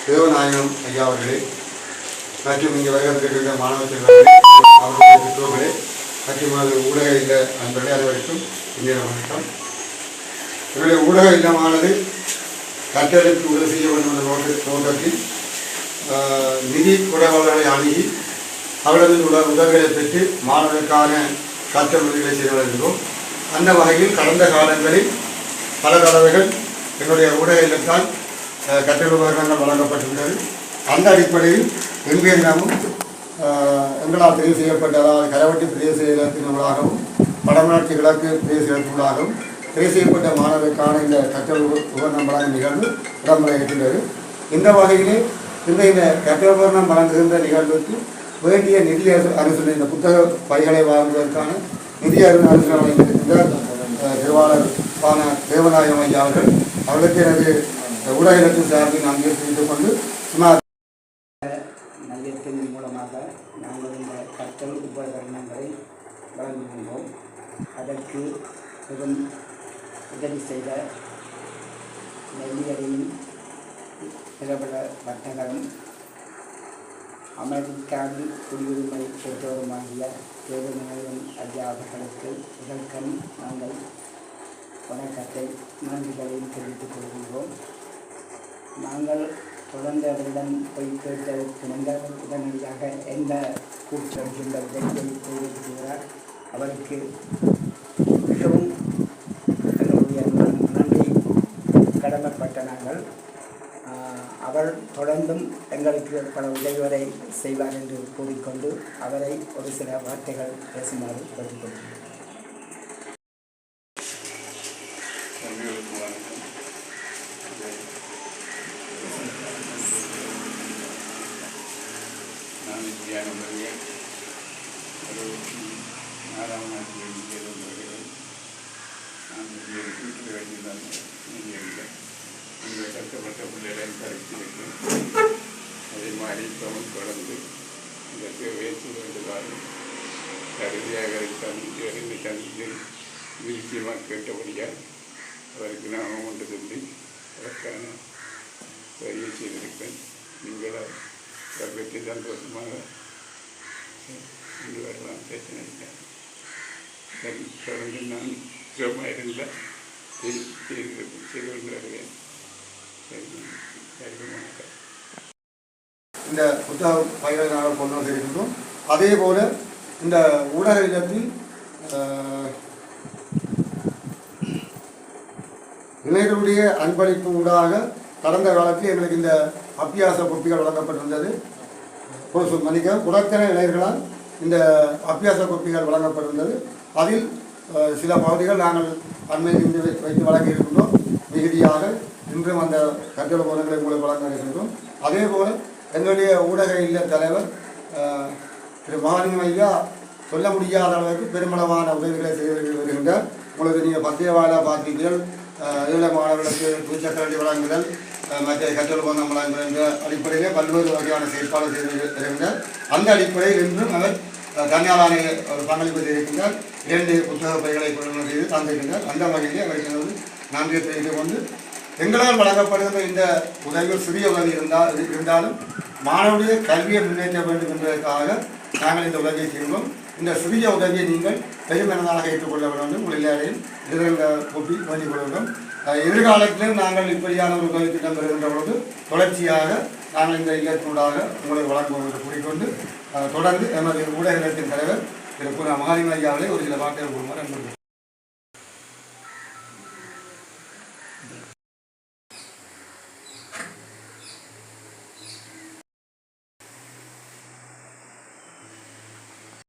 தேவநாயகம் ஐயா அவர்களே மற்றும் இங்கே வருகின்ற மாணவ செல்வர்களே, அவர்களுடைய பெற்றோர்களே மற்றும் ஊடக இல்ல நண்பர்களே அனைவருக்கும் இந்திய வணக்கம். என்னுடைய ஊடக இல்லமானது கற்றலுக்கு உதவி செய்ய வேண்டும் என்ற நோக்கத்தில் நிதி குறைவாளர்களை அணுகி அவர்களின் உதவிகளை பெற்று மாணவர்களுக்கான கற்றல் உதவிகளை செய்து வருகிறோம். அந்த வகையில் கடந்த காலங்களில் பல தடவைகள் என்னுடைய ஊடக இல்லத்தால் கற்றல் உபகரணங்கள் வழங்கப்பட்டுள்ளது. அந்த அடிப்படையில் இன்றைய தினமும் எங்களால் தெரிவு செய்யப்பட்ட, அதாவது கரவட்டி பிரதேச செயலகத்தினூடாகவும் வடமராட்சி கிழக்கு பிரதேச செயலகத்தினூடாகவும் தெரிவு செய்யப்பட்ட மாணவர்களுக்கான இந்த கற்றல் உபகரணம் வழங்கும் நிகழ்வு இடம்பெற இருக்கின்றது. இந்த வகையிலே இந்த கற்றல் உபகரணம் வழங்குகின்ற நிகழ்வுக்கு வேண்டிய நிதி அரசு இந்த புத்தக பைகளை வாங்குவதற்கான நிதி அரசு வழங்கியிருக்கின்ற திருவாளர் தேவநாயகம் ஐயா அவர்களுக்கு எனது ஊடகத்தின் சார்பில் நன்றியை தெரிவித்துக் கொண்டு சுமார் மையத்தின் மூலமாக நாங்கள் இந்த கற்றல் உபகரணங்களை வழங்குகின்றோம். அதற்கு பெரும் உதவி செய்த நெல்லியடியின் பிரபல வர்த்தகரும் அமெரிக்காவில் குடியுரிமை பெற்றோருமாகிய தேவநாயகன் ஐயா அவர்களுக்கு இதற்கும் நாங்கள் வணக்கத்தை நன்றிகளையும் தெரிவித்துக் கொள்கின்றோம். நாங்கள் தொடர்ந்து அவரிடம் போய் கேட்டதற்கு நீங்கள் உடனடியாக எந்த கூட்டெடுக்கின்ற உதவியை செய்திருக்கிறார். அவருக்கு மிகவும் எங்களுடைய நன்றி கடமைப்பட்ட நாங்கள். அவர் தொடர்ந்தும் எங்களுக்கு பல உதவிகளை செய்வார் என்று கூறிக்கொண்டு அவரை ஒரு சில வார்த்தைகள் பேசுமாறு கேட்டுக்கொள்கிறேன். நான் இந்தியாவுடைய ஒரு 4ஆம் நாட்டில் வருகிறேன். நான் இங்கே வீட்டில் வேண்டியதான் இங்கே இல்லை. இங்கே கஷ்டப்பட்ட பிள்ளைகளை படித்திருக்கேன். அதே மாதிரி இப்பவும் தொடர்ந்து இந்த சேவையை செய்ய வேண்டியதாக கருதியாக சந்தித்து நிச்சயமாக கேட்டபடியால் அவருக்கு நான் அமௌண்ட்டு தந்து அதற்கான வரியை செய்திருக்கிறேன். நீங்களும் பற்றி சந்தோஷமாக கொண்டு வரலாம், பிரச்சனை இல்லை. சரி, தொடர்ந்து நான் சுகமாக இருந்தால் செய்து கொண்டு வருவேன். சரி, வணக்கம். இந்த புத்தக பயிரை நாங்கள் கொண்டு வந்திருக்கின்றோம். அதே போல இந்த ஊடக இல்லத்தில் இளைஞருடைய அன்பளிப்பு ஊடாக கடந்த காலத்தில் எங்களுக்கு இந்த அபியாச கோப்பிகள் வழங்கப்பட்டிருந்தது. உடற்கன இளைஞர்களால் இந்த அபியாச கோப்பிகள் வழங்கப்பட்டிருந்தது. அதில் சில பகுதிகள் நாங்கள் அண்மையில் வைத்து வழங்கியிருக்கின்றோம். மிகுதியாக இன்றும் அந்த கற்றல் உபகரணங்களை மூலம் வழங்க இருக்கின்றோம். அதே போல் எங்களுடைய ஊடக இல்ல தலைவர் திரு மகாலிங்கம் ஐயா சொல்ல முடியாத அளவுக்கு பெருமளவான உதவிகளை செய்து வருகின்றார். உங்களுக்கு நீங்கள் பத்திய வாயிலாக பார்த்தீர்கள். இள மாணவர்களுக்கு துச்சக்கரண்டி வழங்குதல், மற்ற கற்றல் உபகரணம் வழங்குதல் என்ற அடிப்படையிலே பல்வேறு வகையான செயற்பாடு செய்து வருகின்றார். அந்த அடிப்படையில் இன்றும் அவர் தனியாரான ஒரு பங்களிப்பு செய்திருக்கின்றார். 2 புத்தக பைகளை கொள்முதல் செய்து தந்திருக்கின்றார். அந்த வகையிலே அவருக்கு நன்றியை தெரிவித்துக் கொண்டு, எங்களால் வழங்கப்படுகின்ற இந்த உதவிகள் சிறிய உதவி இருந்தாலும் மாணவருடைய கல்வியை முன்னேற்ற வேண்டும் என்பதற்காக நாங்கள் இந்த உதவியை செய்கிறோம். இந்த சிறிய உதவியை நீங்கள் பெருமனதாக ஏற்றுக்கொள்ள வேண்டும். உங்கள் எல்லாரையும் எதிர்ந்த கூப்பி வேண்டிக் கொள்ள வேண்டும். எதிர்காலத்திலும் நாங்கள் இப்படியான ஒரு உதவி திட்டம் பெறுகின்ற பொழுது தொடர்ச்சியாக நாங்கள் இந்த இல்லத்தினூடாக உங்களை வழங்குவோம் என்று கூறிக்கொண்டு தொடர்ந்து எமது ஊடக இல்லத்தின் தலைவர் திரு மகாலிங்க ஐயாவை ஒரு சில வார்த்தைகள் கூறுமாறு அன்பு